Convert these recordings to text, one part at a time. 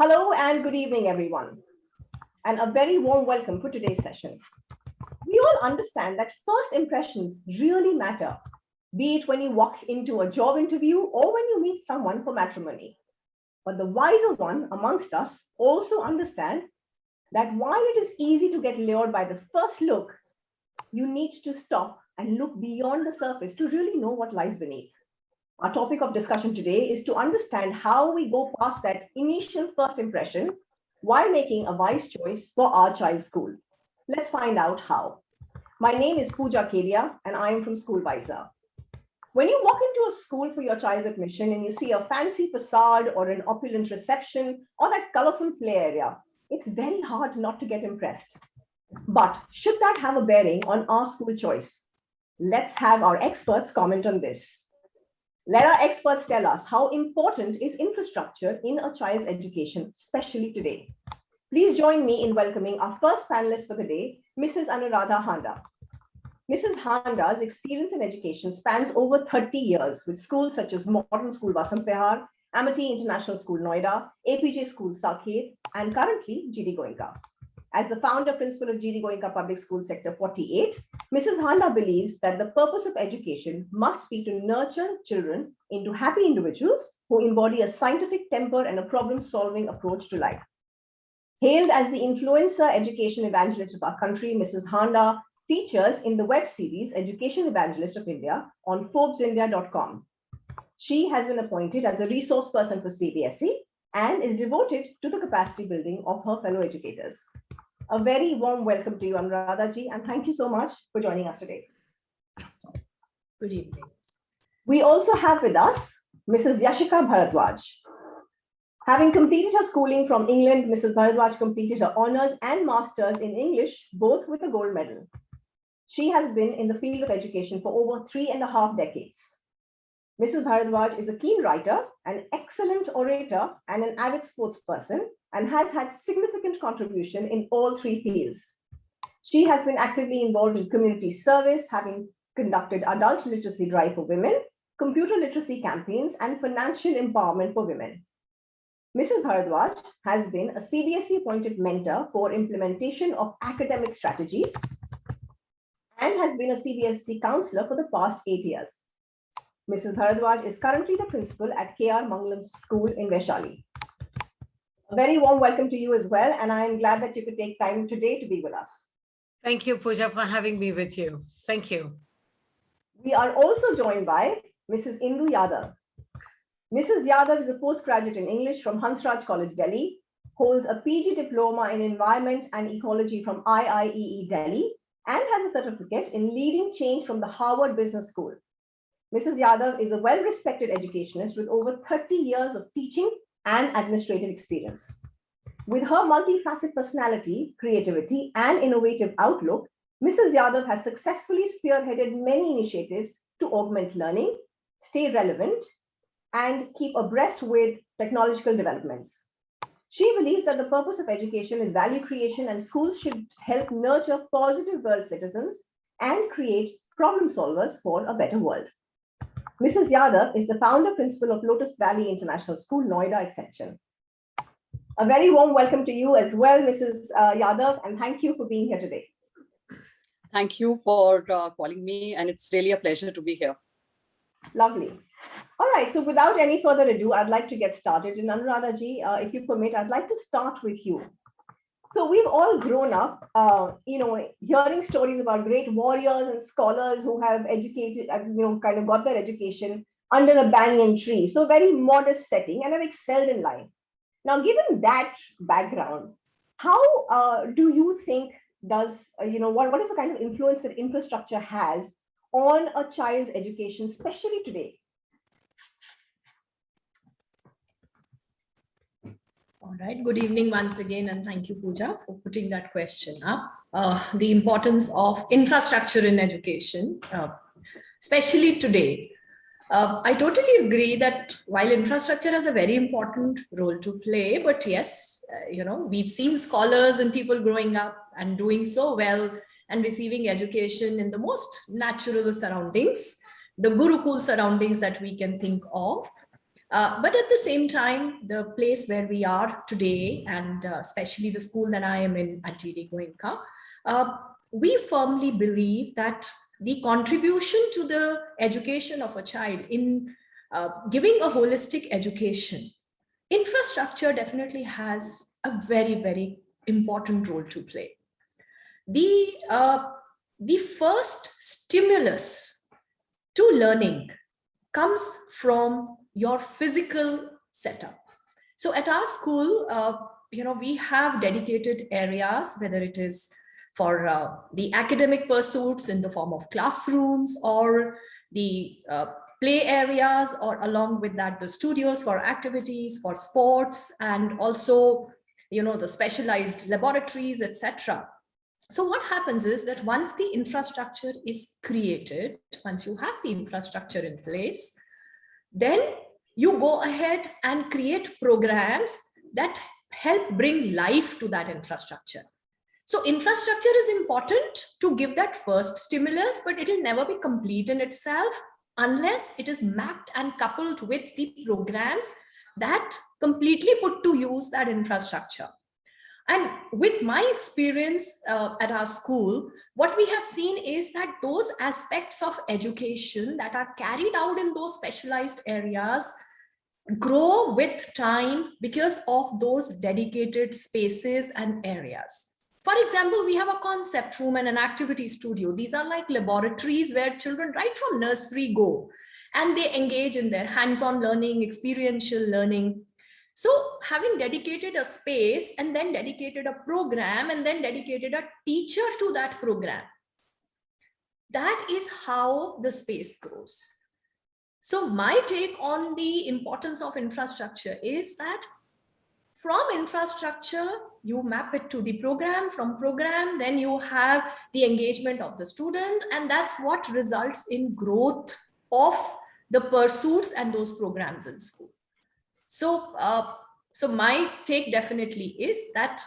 Hello and good evening, everyone, and a very warm welcome for today's session. We all understand that first impressions really matter, be it when you walk into a job interview or when you meet someone for matrimony. But the wiser one amongst us also understand that while it is easy to get lured by the first look, you need to stop and look beyond the surface to really know what lies beneath. Our topic of discussion today is to understand how we go past that initial first impression while making a wise choice for our child's school. Let's find out how. My name is Pooja Kedia and I am from SchoolWiser. When you walk into a school for your child's admission and you see a fancy facade or an opulent reception or that colorful play area, it's very hard not to get impressed. But should that have a bearing on our school choice? Let's have our experts comment on this. Let our experts tell us how important is infrastructure in a child's education, especially today. Please join me in welcoming our first panelist for the day, Mrs. Anuradha Handa. Mrs. Handa's experience in education spans over 30 years with schools such as Modern School Vasant Vihar, Amity International School Noida, APJ School Saket, and currently GD Goenka. As the founder principal of GD Goenka Public School Sector 48, Mrs. Handa believes that the purpose of education must be to nurture children into happy individuals who embody a scientific temper and a problem-solving approach to life. Hailed as the influencer education evangelist of our country, Mrs. Handa features in the web series Education Evangelist of India on ForbesIndia.com. She has been appointed as a resource person for CBSE and is devoted to the capacity building of her fellow educators. A very warm welcome to you, Anuradha ji, and thank you so much for joining us today. Good evening. We also have with us Mrs. Yashika Bhardwaj. Having completed her schooling from England, Mrs. Bharadwaj completed her honours and masters in English, both with a gold medal. She has been in the field of education for over 3.5 decades. Mrs. Bharadwaj is a keen writer, an excellent orator, and an avid sports person, and has had significant contribution in all three fields. She has been actively involved in community service, having conducted adult literacy drive for women, computer literacy campaigns, and financial empowerment for women. Mrs. Bharadwaj has been a CBSE appointed mentor for implementation of academic strategies and has been a CBSE counselor for the past 8 years. Mrs. Bharadwaj is currently the principal at KR Mangalam School in Vaishali. A very warm welcome to you as well, and I am glad that you could take time today to be with us. Thank you, Pooja, for having me with you. Thank you. We are also joined by Mrs. Indu Yadav. Mrs. Yadav is a postgraduate in English from Hansraj College, Delhi, holds a PG diploma in Environment and Ecology from IIEE Delhi, and has a certificate in Leading Change from the Harvard Business School. Mrs. Yadav is a well-respected educationist with over 30 years of teaching and administrative experience. With her multifaceted personality, creativity, and innovative outlook, Mrs. Yadav has successfully spearheaded many initiatives to augment learning, stay relevant, and keep abreast with technological developments. She believes that the purpose of education is value creation, and schools should help nurture positive world citizens and create problem solvers for a better world. Mrs. Yadav is the founder principal of Lotus Valley International School, Noida Extension. A very warm welcome to you as well, Mrs. Yadav, and thank you for being here today. Thank you for calling me, and it's really a pleasure to be here. Lovely. All right, so without any further ado, I'd like to get started. And Anuradha ji, if you permit, I'd like to start with you. So we've all grown up, hearing stories about great warriors and scholars who have educated, kind of got their education under a banyan tree. So very modest setting and have excelled in life. Now, given that background, how do you think what is the kind of influence that infrastructure has on a child's education, especially today? All right. Good evening once again, and thank you, Pooja, for putting that question up. The importance of infrastructure in education, especially today. I totally agree that while infrastructure has a very important role to play, but yes, we've seen scholars and people growing up and doing so well and receiving education in the most natural surroundings, the Gurukul surroundings that we can think of. But at the same time, the place where we are today, and especially the school that I am in, ITD Goenka, we firmly believe that the contribution to the education of a child in giving a holistic education, infrastructure definitely has a very, very important role to play. The first stimulus to learning comes from your physical setup. So at our school, we have dedicated areas, whether it is for the academic pursuits in the form of classrooms, or the play areas, or along with that, the studios for activities, for sports, and also, the specialized laboratories, etc. So what happens is that once the infrastructure is created, once you have the infrastructure in place, then you go ahead and create programs that help bring life to that infrastructure. So infrastructure is important to give that first stimulus, but it will never be complete in itself unless it is mapped and coupled with the programs that completely put to use that infrastructure. And with my experience at our school, what we have seen is that those aspects of education that are carried out in those specialized areas grow with time because of those dedicated spaces and areas. For example, we have a concept room and an activity studio. These are like laboratories where children right from nursery go and they engage in their hands-on learning, experiential learning. So having dedicated a space and then dedicated a program and then dedicated a teacher to that program, that is how the space grows. So my take on the importance of infrastructure is that from infrastructure, you map it to the program, from program, then you have the engagement of the student, and that's what results in growth of the pursuits and those programs in school. So, so my take definitely is that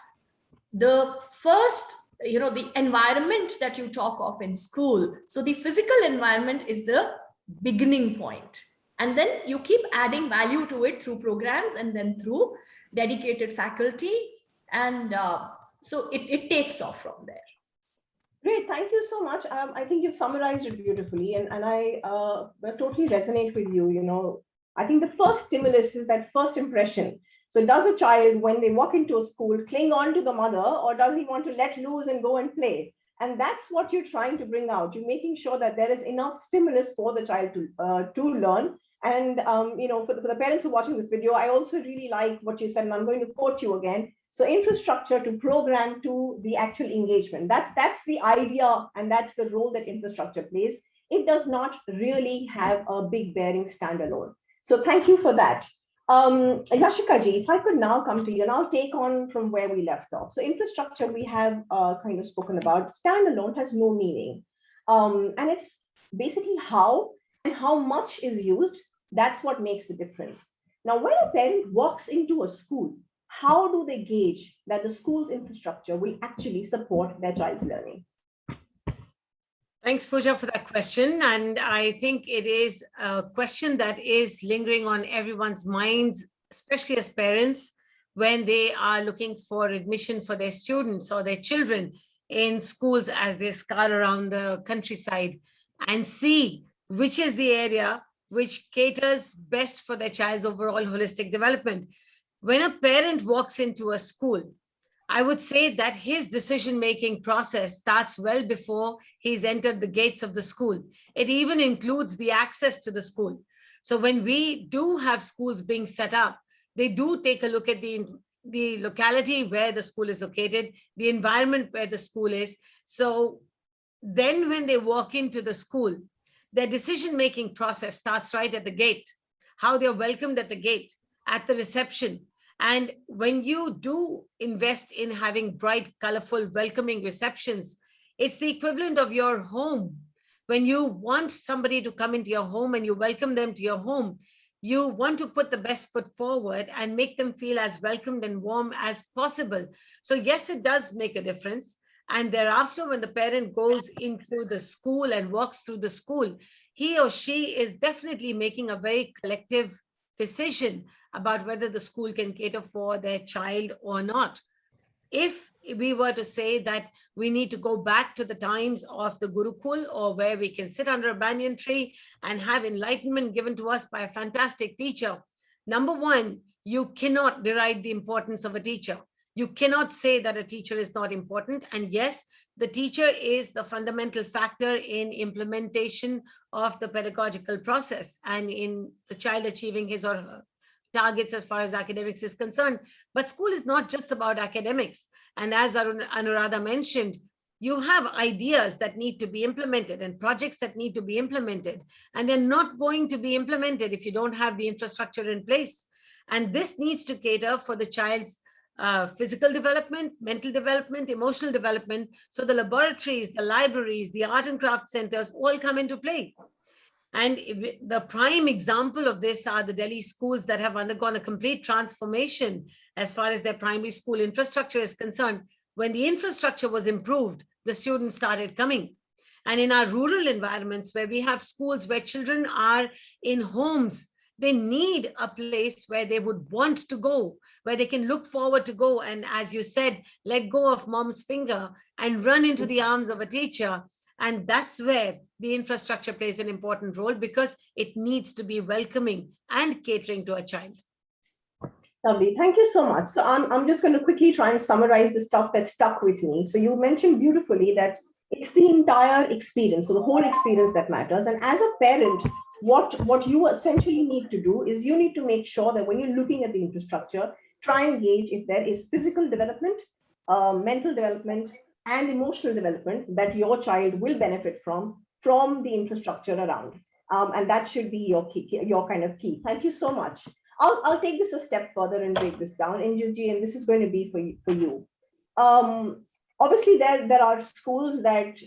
the first, the environment that you talk of in school, so the physical environment is the beginning point. And then you keep adding value to it through programs and then through dedicated faculty. And so it takes off from there. Great, thank you so much. I think you've summarized it beautifully, and I totally resonate with you. I think the first stimulus is that first impression. So does a child, when they walk into a school, cling on to the mother, or does he want to let loose and go and play? And that's what you're trying to bring out. You're making sure that there is enough stimulus for the child to learn. And for the parents who are watching this video, I also really like what you said, and I'm going to quote you again. So infrastructure to program to the actual engagement. That's the idea, and that's the role that infrastructure plays. It does not really have a big bearing standalone. So thank you for that. Yashika ji, if I could now come to you and I'll take on from where we left off. So infrastructure we have kind of spoken about. Standalone has no meaning. And it's basically how and how much is used. That's what makes the difference. Now, when a parent walks into a school, how do they gauge that the school's infrastructure will actually support their child's learning? Thanks, Pooja, for that question. And I think it is a question that is lingering on everyone's minds, especially as parents, when they are looking for admission for their students or their children in schools as they scour around the countryside and see which is the area which caters best for their child's overall holistic development. When a parent walks into a school, I would say that his decision-making process starts well before he's entered the gates of the school. It even includes the access to the school. So when we do have schools being set up, they do take a look at the locality where the school is located, the environment where the school is. So then when they walk into the school, their decision-making process starts right at the gate, how they're welcomed at the gate, at the reception. And when you do invest in having bright, colorful, welcoming receptions, it's the equivalent of your home. When you want somebody to come into your home and you welcome them to your home, you want to put the best foot forward and make them feel as welcomed and warm as possible. So yes, it does make a difference. And thereafter, when the parent goes into the school and walks through the school, he or she is definitely making a very collective decision about whether the school can cater for their child or not. If we were to say that we need to go back to the times of the Gurukul, or where we can sit under a banyan tree and have enlightenment given to us by a fantastic teacher, number one, you cannot deride the importance of a teacher. You cannot say that a teacher is not important. And yes, the teacher is the fundamental factor in implementation of the pedagogical process and in the child achieving his or her targets as far as academics is concerned. But school is not just about academics. And as Anuradha mentioned, you have ideas that need to be implemented and projects that need to be implemented. And they're not going to be implemented if you don't have the infrastructure in place. And this needs to cater for the child's physical development, mental development, emotional development. So the laboratories, the libraries, the art and craft centers all come into play. And the prime example of this are the Delhi schools that have undergone a complete transformation as far as their primary school infrastructure is concerned. When the infrastructure was improved, the students started coming. And in our rural environments where we have schools where children are in homes, they need a place where they would want to go, where they can look forward to go. And as you said, let go of mom's finger and run into the arms of a teacher. And that's where the infrastructure plays an important role, because it needs to be welcoming and catering to a child. Lovely. Thank you so much. So I'm just going to quickly try and summarize the stuff that stuck with me. So you mentioned beautifully that it's the entire experience, so the whole experience that matters. And as a parent, what you essentially need to do is you need to make sure that when you're looking at the infrastructure, try and gauge if there is physical development, mental development, and emotional development that your child will benefit from the infrastructure around. And that should be your key, your kind of key. Thank you so much. I'll take this a step further and break this down. Indu, and this is going to be for you. Obviously, there are schools that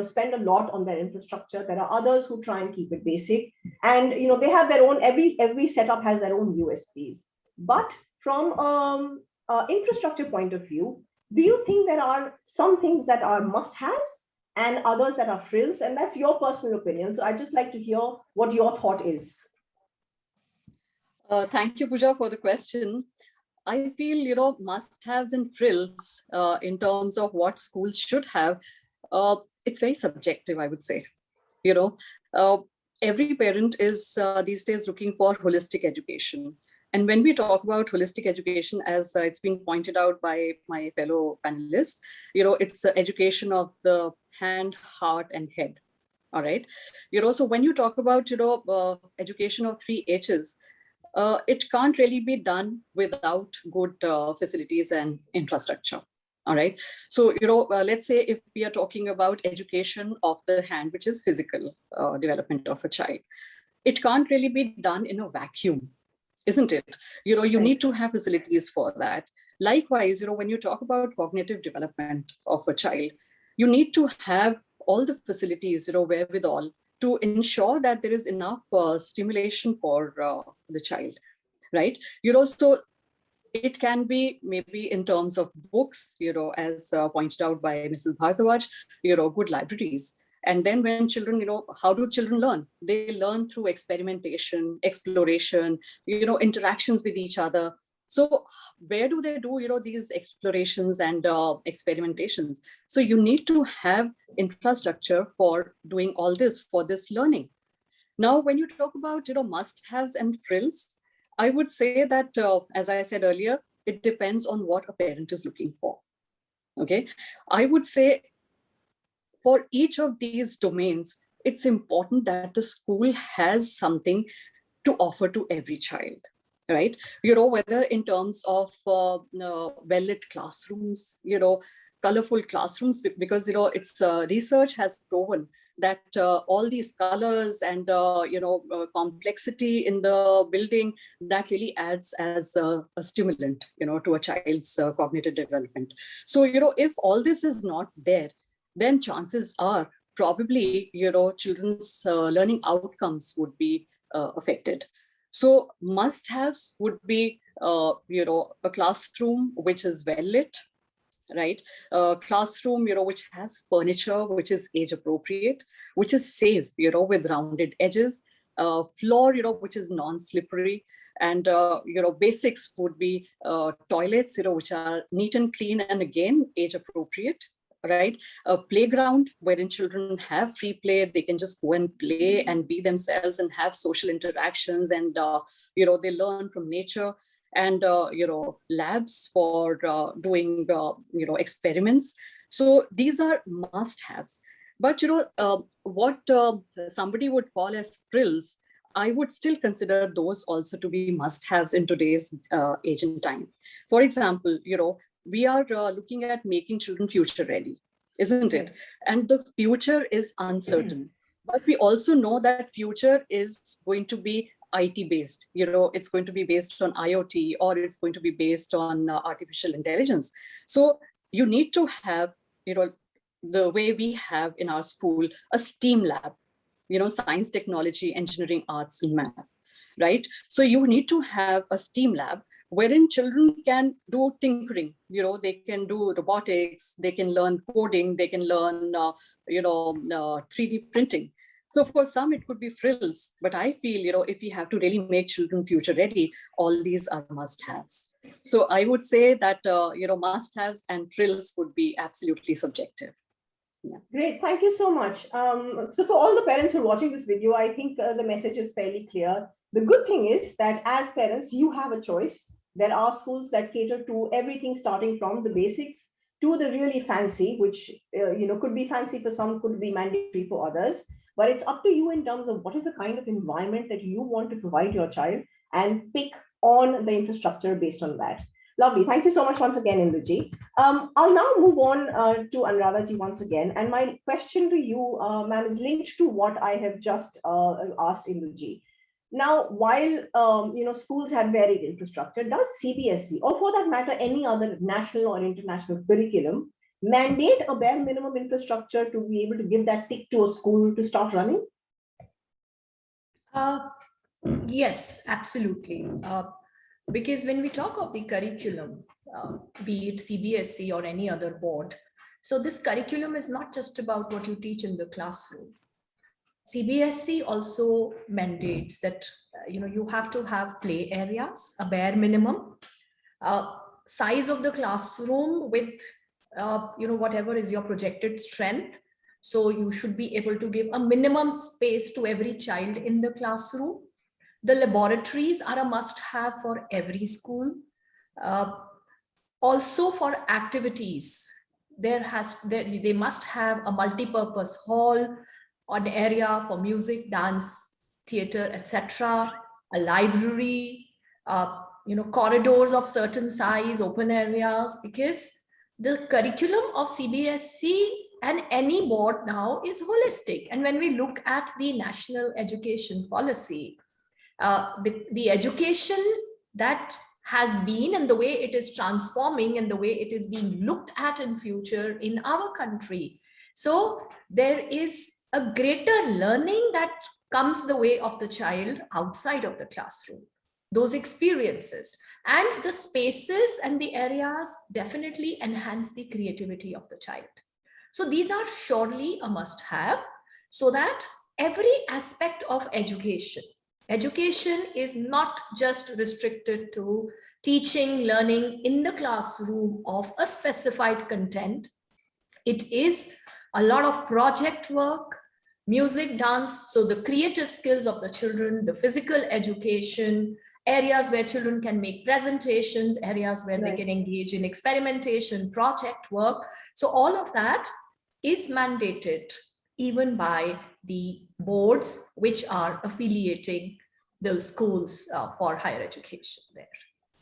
spend a lot on their infrastructure. There are others who try and keep it basic, and they have their own. Every setup has their own USPs. But from infrastructure point of view, do you think there are some things that are must-haves and others that are frills? And that's your personal opinion. So I'd just like to hear what your thought is. Thank you, Pooja, for the question. I feel, must-haves and frills in terms of what schools should have, it's very subjective, I would say. Every parent is these days looking for holistic education. And when we talk about holistic education, as it's been pointed out by my fellow panelists, it's education of the hand, heart, and head. All right. So when you talk about, education of 3 H's, it can't really be done without good facilities and infrastructure. All right. So, let's say if we are talking about education of the hand, which is physical development of a child, it can't really be done in a vacuum, isn't it? You need to have facilities for that. Likewise, when you talk about cognitive development of a child, you need to have all the facilities, wherewithal to ensure that there is enough stimulation for the child, right? So it can be maybe in terms of books, as pointed out by Mrs. Bhardwaj, good libraries. And then when children, how do children learn? They learn through experimentation, exploration, interactions with each other. So where do they do, these explorations and experimentations? So you need to have infrastructure for doing all this, for this learning. Now, when you talk about, must-haves and frills, I would say that, as I said earlier, it depends on what a parent is looking for. Okay, I would say for each of these domains, it's important that the school has something to offer to every child. Right, whether in terms of well-lit classrooms, colorful classrooms, because it's research has proven that all these colors and complexity in the building, that really adds as a stimulant, to a child's cognitive development. So if all this is not there, then chances are probably children's learning outcomes would be affected. So must-haves would be, a classroom which is well lit, right? A classroom, which has furniture which is age appropriate, which is safe, with rounded edges, floor, which is non-slippery. And, basics would be toilets, which are neat and clean and again, age appropriate, right? A playground wherein children have free play, they can just go and play and be themselves and have social interactions, and, they learn from nature. And, labs for doing, experiments. So these are must-haves. But, what somebody would call as frills, I would still consider those also to be must-haves in today's age and time. For example, we are looking at making children future ready, isn't it? And the future is uncertain. But we also know that future is going to be IT based. It's going to be based on IoT, or it's going to be based on artificial intelligence. So you need to have, the way we have in our school, a STEAM lab, science, technology, engineering, arts, and math, right? So you need to have a STEAM lab wherein children can do tinkering, they can do robotics, they can learn coding, they can learn, 3D printing. So for some, it could be frills, but I feel, if we have to really make children future ready, all these are must-haves. So I would say that, must-haves and frills would be absolutely subjective. Yeah. Great, thank you so much. So for all the parents who are watching this video, I think the message is fairly clear. The good thing is that as parents, you have a choice. There are schools that cater to everything, starting from the basics to the really fancy, which could be fancy for some, could be mandatory for others. But it's up to you in terms of what is the kind of environment that you want to provide your child, and pick on the infrastructure based on that. Lovely. Thank you so much once again, Induji. I'll now move on to Anuradha ji once again. And my question to you, ma'am, is linked to what I have just asked Induji. Now, while schools have varied infrastructure, does CBSE, or for that matter, any other national or international curriculum, mandate a bare minimum infrastructure to be able to give that tick to a school to start running? Yes, absolutely. Because when we talk of the curriculum, be it CBSE or any other board, so this curriculum is not just about what you teach in the classroom. CBSE also mandates that you have to have play areas, a bare minimum, size of the classroom with whatever is your projected strength. So you should be able to give a minimum space to every child in the classroom. The laboratories are a must-have for every school. Also for activities, they must have a multi-purpose hall, an area for music, dance, theater, etc., a library, corridors of certain size, open areas, because the curriculum of CBSE and any board now is holistic. And when we look at the national education policy, the education that has been and the way it is transforming and the way it is being looked at in future in our country. So there is a greater learning that comes the way of the child outside of the classroom. Those experiences and the spaces and the areas definitely enhance the creativity of the child. So these are surely a must-have, so that every aspect of education is not just restricted to teaching, learning in the classroom of a specified content. It is a lot of project work, music, dance, so the creative skills of the children, the physical education, areas where children can make presentations, areas where they can engage in experimentation, project work. So all of that is mandated even by the boards which are affiliating those schools for higher education there.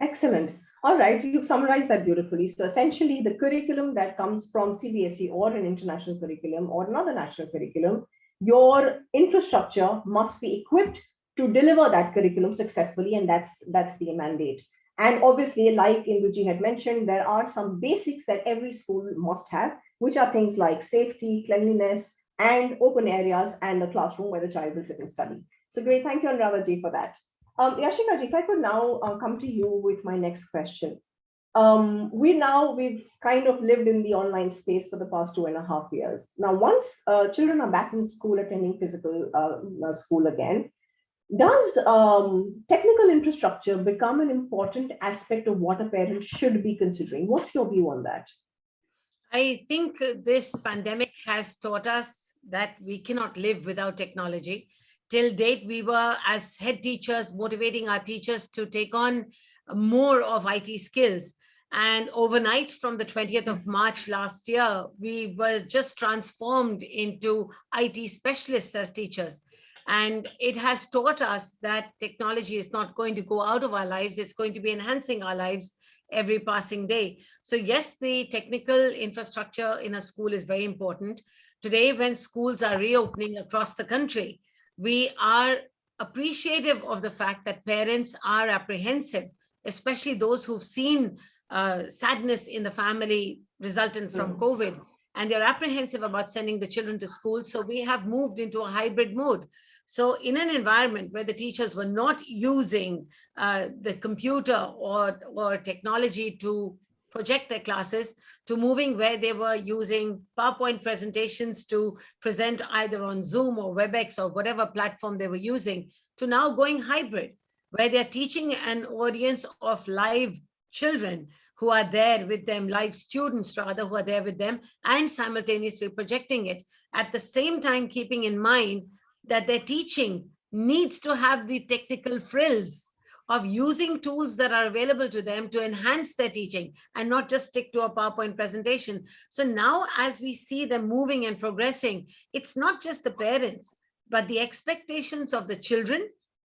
Excellent. All right, you summarized that beautifully. So essentially, the curriculum that comes from CBSE or an international curriculum or another national curriculum, your infrastructure must be equipped to deliver that curriculum successfully, and that's the mandate. And obviously, like Induji had mentioned, there are some basics that every school must have, which are things like safety, cleanliness, and open areas, and a classroom where the child will sit and study. So great, thank you, Anuradha ji, for that. Yashika ji, if I could now come to you with my next question. We've kind of lived in the online space for the past 2.5 years. Now, once children are back in school attending physical school again, Does technical infrastructure become an important aspect of what a parent should be considering? What's your view on that? I think this pandemic has taught us that we cannot live without technology. Till date, we were, as head teachers, motivating our teachers to take on more of IT skills. And overnight, from the 20th of March last year, we were just transformed into IT specialists as teachers. And it has taught us that technology is not going to go out of our lives, it's going to be enhancing our lives every passing day. So yes, the technical infrastructure in a school is very important. Today, when schools are reopening across the country, we are appreciative of the fact that parents are apprehensive, especially those who've seen sadness in the family resultant from COVID, and they're apprehensive about sending the children to school. So we have moved into a hybrid mode. So in an environment where the teachers were not using the computer or technology to project their classes, to moving where they were using PowerPoint presentations to present either on Zoom or WebEx or whatever platform they were using, to now going hybrid, where they're teaching an audience of live children who are there with them, live students rather, who are there with them, and simultaneously projecting it. At the same time, keeping in mind that their teaching needs to have the technical frills of using tools that are available to them to enhance their teaching and not just stick to a PowerPoint presentation. So now, as we see them moving and progressing, it's not just the parents, but the expectations of the children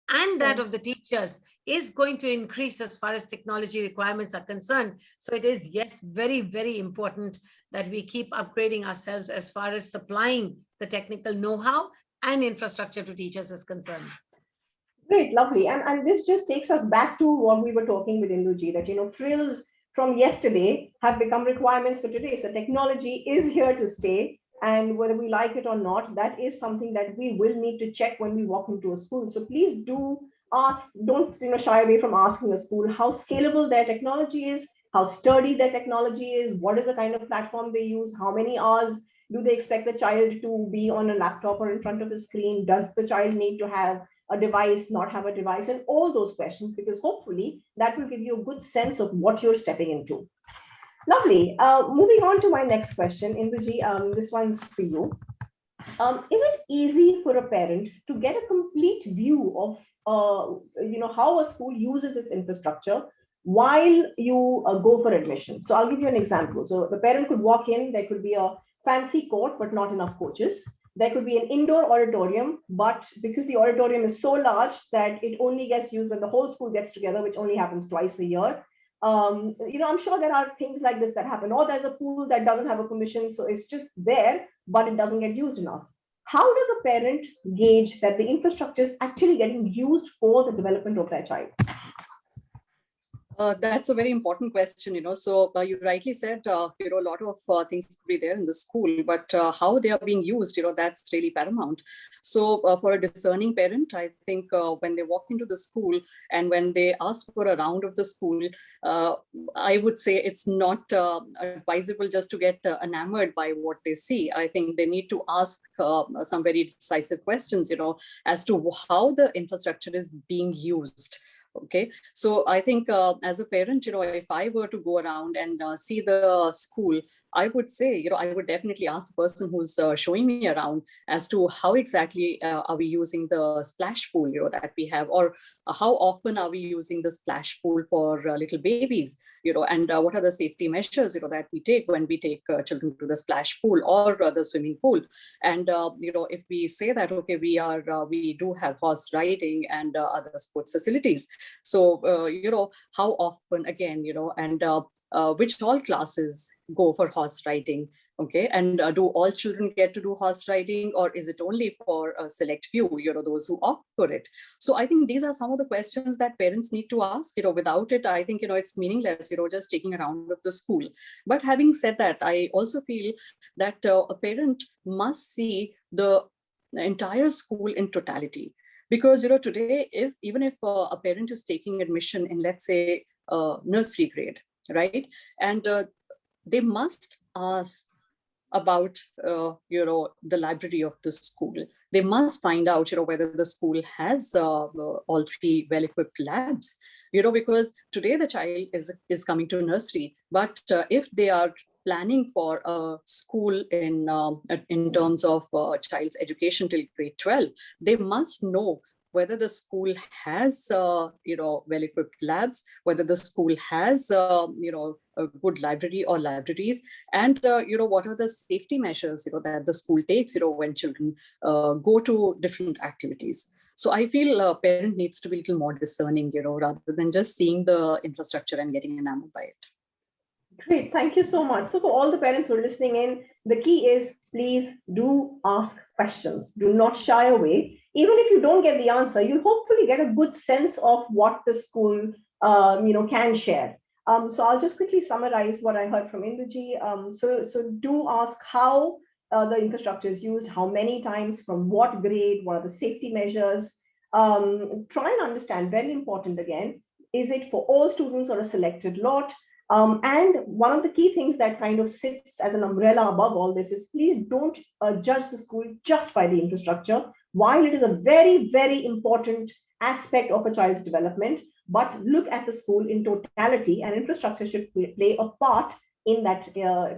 and that of the teachers is going to increase as far as technology requirements are concerned. So it is, yes, very, very important that we keep upgrading ourselves as far as supplying the technical know-how and infrastructure to teachers is concerned. Great, lovely. And this just takes us back to what we were talking with Induji, that, frills from yesterday have become requirements for today. So technology is here to stay. And whether we like it or not, that is something that we will need to check when we walk into a school. So please do ask, don't shy away from asking a school how scalable their technology is, how sturdy their technology is, what is the kind of platform they use, how many hours do they expect the child to be on a laptop or in front of a screen, does the child need to have a device, not have a device, and all those questions, because hopefully that will give you a good sense of what you're stepping into. Lovely. Moving on to my next question, Induji, this one's for you. Is it easy for a parent to get a complete view of how a school uses its infrastructure while you go for admission? So I'll give you an example. So the parent could walk in, there could be a fancy court, but not enough coaches. There could be an indoor auditorium, but because the auditorium is so large that it only gets used when the whole school gets together, which only happens twice a year. I'm sure there are things like this that happen, or there's a pool that doesn't have a permission, so it's just there, but it doesn't get used enough. How does a parent gauge that the infrastructure is actually getting used for the development of their child? That's a very important question, So you rightly said, a lot of things could be there in the school, but how they are being used, that's really paramount. So for a discerning parent, I think when they walk into the school and when they ask for a round of the school, I would say it's not advisable just to get enamored by what they see. I think they need to ask some very decisive questions, as to how the infrastructure is being used. Okay, so I think as a parent, if I were to go around and see the school, I would say, I would definitely ask the person who's showing me around as to how exactly are we using the splash pool, that we have, or how often are we using the splash pool for little babies, and what are the safety measures, that we take when we take children to the splash pool or the swimming pool. And, if we say that, okay, we do have horse riding and other sports facilities. So, how often again, and which all classes go for horse riding, okay? And do all children get to do horse riding, or is it only for a select few, those who opt for it? So I think these are some of the questions that parents need to ask, without it, I think, it's meaningless, just taking a round of the school. But having said that, I also feel that a parent must see the entire school in totality. Because, today, even if a parent is taking admission in, let's say, nursery grade, right? And they must ask about, the library of the school. They must find out, whether the school has all three well-equipped labs, because today the child is coming to nursery, but if they are planning for a school in terms of child's education till grade 12, they must know whether the school has, well-equipped labs, whether the school has, a good library or libraries, and, what are the safety measures, that the school takes, when children go to different activities. So I feel a parent needs to be a little more discerning, rather than just seeing the infrastructure and getting enamored by it. Great, thank you so much. So for all the parents who are listening in, the key is please do ask questions. Do not shy away. Even if you don't get the answer, you'll hopefully get a good sense of what the school can share. So I'll just quickly summarize what I heard from Induji. So do ask how the infrastructure is used, how many times, from what grade, what are the safety measures. Try and understand, very important again, is it for all students or a selected lot? And one of the key things that kind of sits as an umbrella above all this is please don't judge the school just by the infrastructure. While it is a very, very important aspect of a child's development, but look at the school in totality, and infrastructure should play a part in that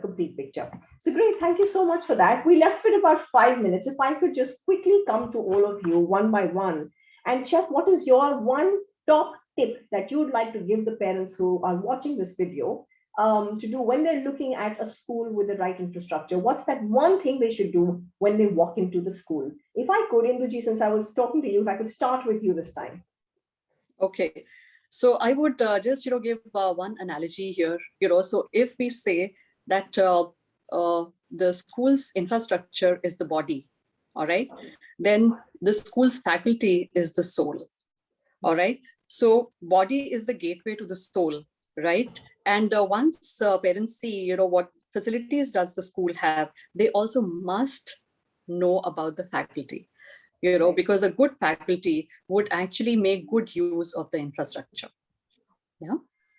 complete picture. So great, thank you so much for that. We left with about 5 minutes. If I could just quickly come to all of you one by one and check what is your one top tip that you would like to give the parents who are watching this video to do when they're looking at a school with the right infrastructure. What's that one thing they should do when they walk into the school? If I could, Induji, since I was talking to you, if I could start with you this time. Okay, so I would just give one analogy here. So if we say that the school's infrastructure is the body, all right, then the school's faculty is the soul, all right. So body is the gateway to the soul, right? And once parents see, what facilities does the school have, they also must know about the faculty, because a good faculty would actually make good use of the infrastructure. Yeah.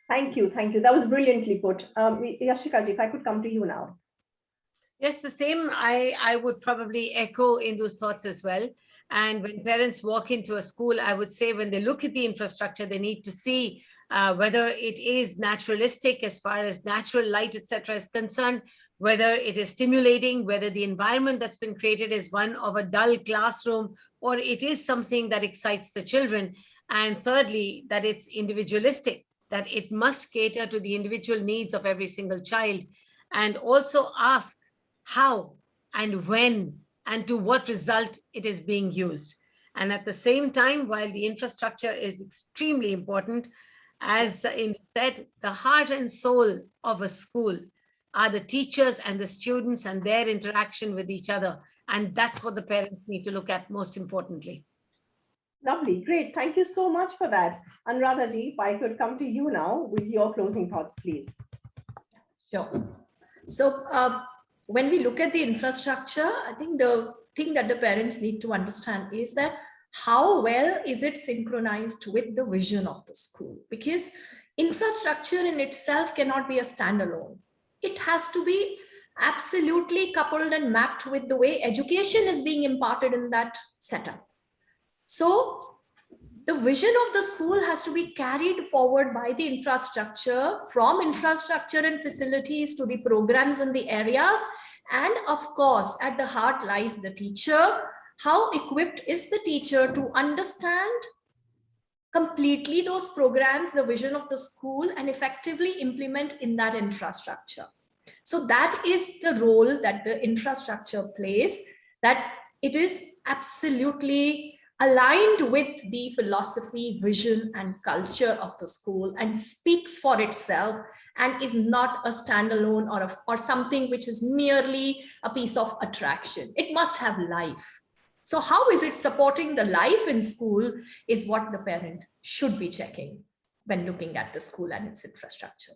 Thank you. Thank you. That was brilliantly put. Yashika ji, if I could come to you now. Yes, the same. I would probably echo in those thoughts as well. And when parents walk into a school, I would say when they look at the infrastructure, they need to see whether it is naturalistic as far as natural light, etc. is concerned, whether it is stimulating, whether the environment that's been created is one of a dull classroom, or it is something that excites the children. And thirdly, that it's individualistic, that it must cater to the individual needs of every single child. And also ask how and when and to what result it is being used. And at the same time, while the infrastructure is extremely important, as Indu said, the heart and soul of a school are the teachers and the students and their interaction with each other. And that's what the parents need to look at most importantly. Lovely, great. Thank you so much for that. Anuradha ji, if I could come to you now with your closing thoughts, please. Sure. So when we look at the infrastructure, I think the thing that the parents need to understand is that how well is it synchronized with the vision of the school? Because infrastructure in itself cannot be a standalone. It has to be absolutely coupled and mapped with the way education is being imparted in that setup. So the vision of the school has to be carried forward by the infrastructure, from infrastructure and facilities to the programs and the areas. And of course, at the heart lies the teacher. How equipped is the teacher to understand completely those programs, the vision of the school, and effectively implement in that infrastructure? So that is the role that the infrastructure plays, that it is absolutely aligned with the philosophy, vision, and culture of the school, and speaks for itself, and is not a standalone or something which is merely a piece of attraction. It must have life. So how is it supporting the life in school is what the parent should be checking when looking at the school and its infrastructure.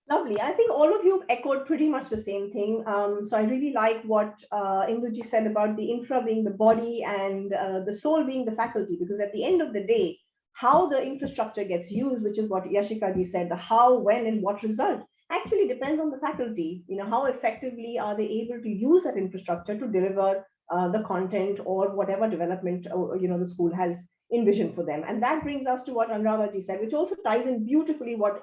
Lovely. I think all of you have echoed pretty much the same thing. So I really like what Induji said about the infra being the body and the soul being the faculty, because at the end of the day, how the infrastructure gets used, which is what Yashika ji said, the how, when, and what result, actually depends on the faculty. How effectively are they able to use that infrastructure to deliver the content or whatever development the school has envisioned for them. And that brings us to what Anuradha ji said, which also ties in beautifully what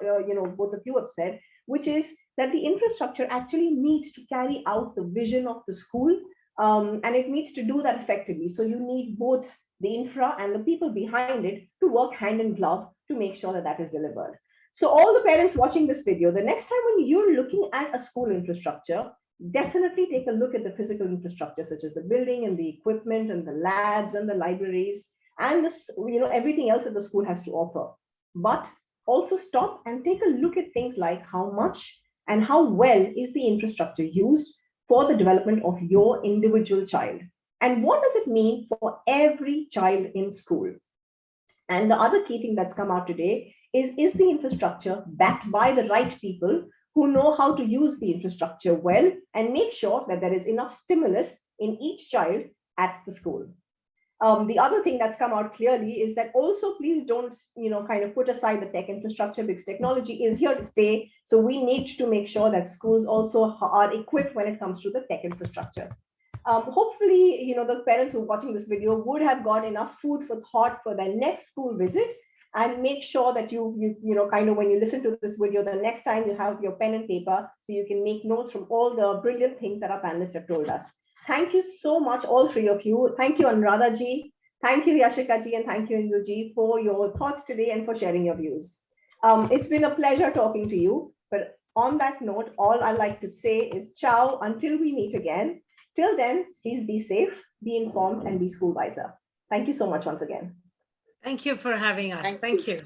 both of you have said, which is that the infrastructure actually needs to carry out the vision of the school, and it needs to do that effectively. So you need both the infra and the people behind it to work hand in glove to make sure that that is delivered. So all the parents watching this video, the next time when you're looking at a school infrastructure, definitely take a look at the physical infrastructure, such as the building and the equipment and the labs and the libraries and this, everything else that the school has to offer. But also stop and take a look at things like how much and how well is the infrastructure used for the development of your individual child. And what does it mean for every child in school? And the other key thing that's come out today is the infrastructure backed by the right people who know how to use the infrastructure well and make sure that there is enough stimulus in each child at the school. The other thing that's come out clearly is that also please don't, kind of put aside the tech infrastructure, because technology is here to stay. So we need to make sure that schools also are equipped when it comes to the tech infrastructure. Hopefully, the parents who are watching this video would have got enough food for thought for their next school visit, and make sure that you kind of, when you listen to this video, the next time you have your pen and paper so you can make notes from all the brilliant things that our panelists have told us. Thank you so much, all three of you. Thank you, Anuradha ji. Thank you, Yashika ji, and thank you, Indu ji, for your thoughts today and for sharing your views. It's been a pleasure talking to you. But on that note, all I'd like to say is ciao until we meet again. Till then, please be safe, be informed, and be school wiser. Thank you so much once again. Thank you for having us. Thank you.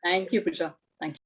Thank you, Pooja. Thank you.